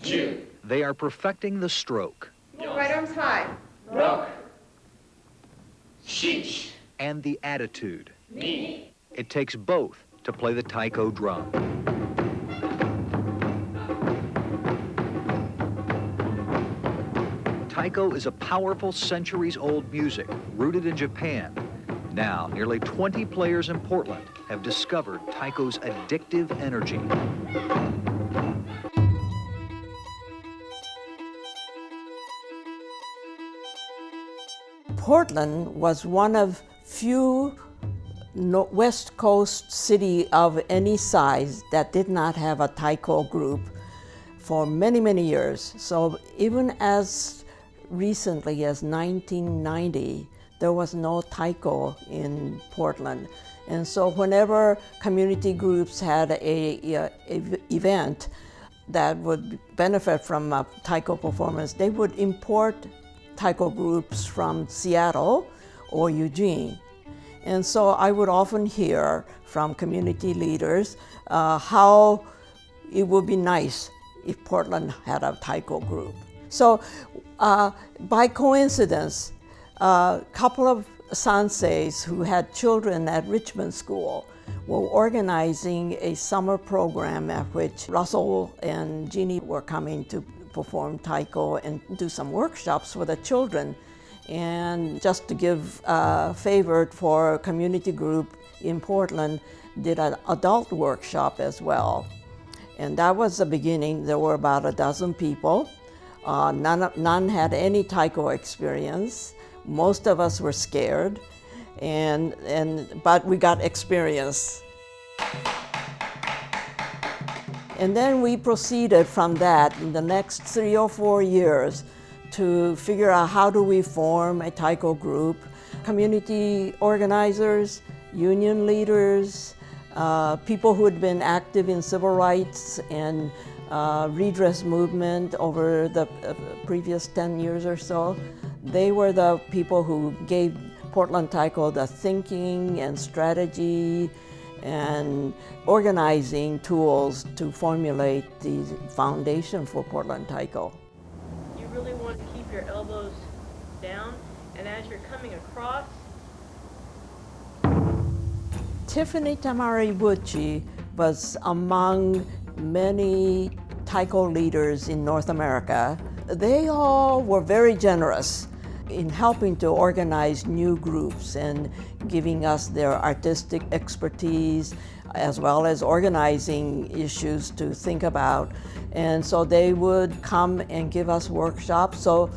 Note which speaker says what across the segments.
Speaker 1: Ju.
Speaker 2: They are perfecting the stroke.
Speaker 3: Right arms high.
Speaker 1: Rock. Sheesh.
Speaker 2: And the attitude.
Speaker 1: Me.
Speaker 2: It takes both to play the taiko drum. Taiko is a powerful centuries-old music rooted in Japan. Now, nearly 20 players in Portland have discovered taiko's addictive energy.
Speaker 4: Portland was one of few West Coast city of any size that did not have a taiko group for many, many years. So even as recently as 1990, there was no taiko in Portland. And so whenever community groups had a event that would benefit from a taiko performance, they would import taiko groups from Seattle or Eugene. And so I would often hear from community leaders how it would be nice if Portland had a taiko group. So by coincidence, a couple of senseis who had children at Richmond School were organizing a summer program at which Russell and Jeannie were coming to perform taiko and do some workshops for the children. And just to give a favor for a community group in Portland, did an adult workshop as well. And that was the beginning. There were about a dozen people. None had any taiko experience. Most of us were scared, but we got experience. And then we proceeded from that in the next 3 or 4 years to figure out how do we form a taiko group. Community organizers, union leaders, people who had been active in civil rights and redress movement over the previous 10 years or so. They were the people who gave Portland Taiko the thinking and strategy and organizing tools to formulate the foundation for Portland Taiko.
Speaker 5: You really want to keep your elbows down, and as you're coming across.
Speaker 4: Tiffany Tamaribuchi was among many taiko leaders in North America. They all were very generous in helping to organize new groups and giving us their artistic expertise as well as organizing issues to think about. And so they would come and give us workshops. So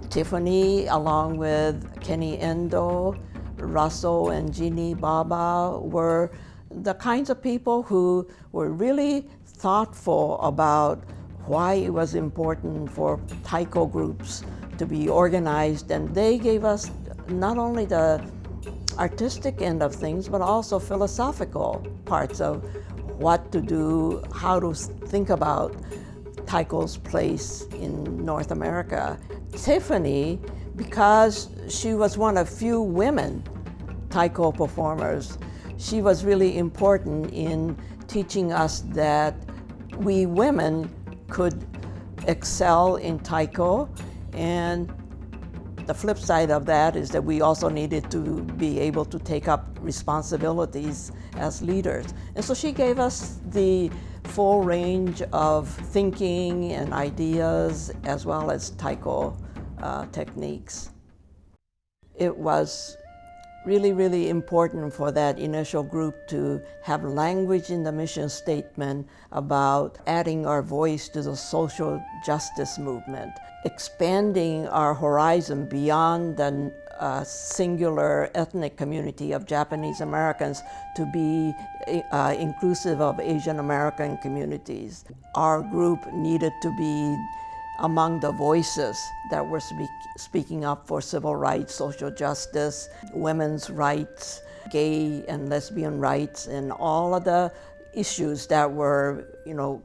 Speaker 4: Tiffany, along with Kenny Endo, Russell and Jeannie Baba were the kinds of people who were really thoughtful about why it was important for taiko groups to be organized, and they gave us not only the artistic end of things, but also philosophical parts of what to do, how to think about taiko's place in North America. Tiffany, because she was one of few women taiko performers, she was really important in teaching us that we women could excel in taiko, and the flip side of that is that we also needed to be able to take up responsibilities as leaders. And so she gave us the full range of thinking and ideas as well as taiko techniques. It was really, really important for that initial group to have language in the mission statement about adding our voice to the social justice movement, expanding our horizon beyond the singular ethnic community of Japanese Americans to be inclusive of Asian American communities. Our group needed to be among the voices that were speaking up for civil rights, social justice, women's rights, gay and lesbian rights, and all of the issues that were,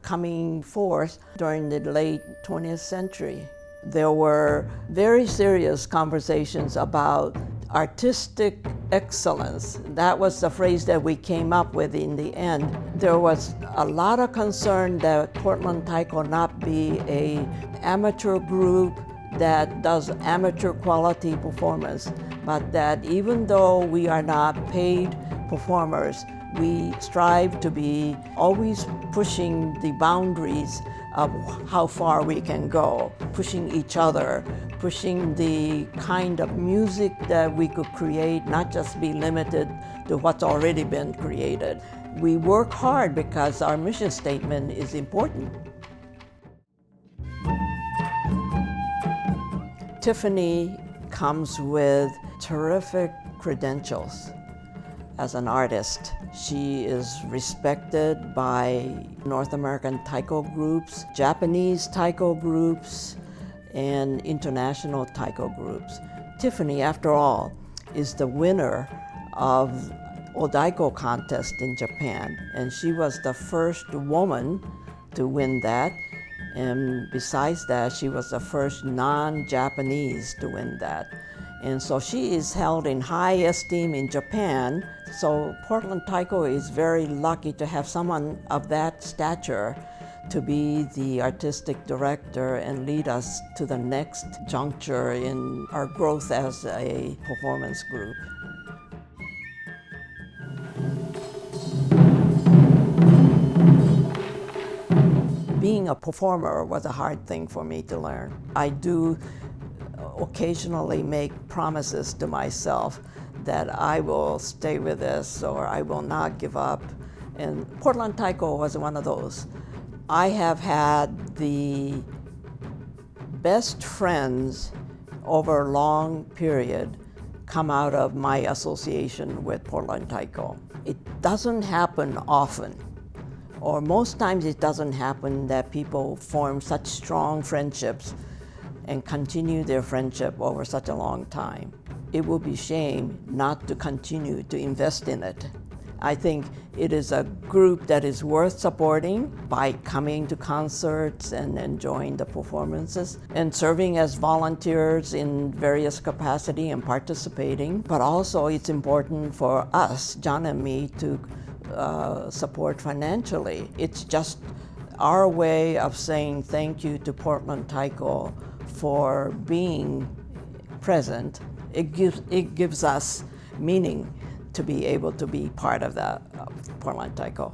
Speaker 4: coming forth during the late 20th century. There were very serious conversations about artistic excellence. That was the phrase that we came up with in the end. There was a lot of concern that Portland Taiko not be an amateur group that does amateur quality performance, but that even though we are not paid performers, we strive to be always pushing the boundaries of how far we can go, pushing each other, pushing the kind of music that we could create, not just be limited to what's already been created. We work hard because our mission statement is important. Tiffany comes with terrific credentials as an artist. She is respected by North American taiko groups, Japanese taiko groups, and international taiko groups. Tiffany, after all, is the winner of Odaiko contest in Japan, and she was the first woman to win that. And besides that, she was the first non-Japanese to win that. And so she is held in high esteem in Japan. So Portland Taiko is very lucky to have someone of that stature to be the artistic director and lead us to the next juncture in our growth as a performance group. Being a performer was a hard thing for me to learn. I do occasionally make promises to myself that I will stay with this or I will not give up. And Portland Taiko was one of those. I have had the best friends over a long period come out of my association with Portland Taiko. It doesn't happen often, or most times it doesn't happen that people form such strong friendships and continue their friendship over such a long time. It would be a shame not to continue to invest in it. I think it is a group that is worth supporting by coming to concerts and enjoying the performances and serving as volunteers in various capacity and participating. But also it's important for us, John and me, to support financially. It's just our way of saying thank you to Portland Taiko for being present. It gives us meaning to be able to be part of that Portland Taiko.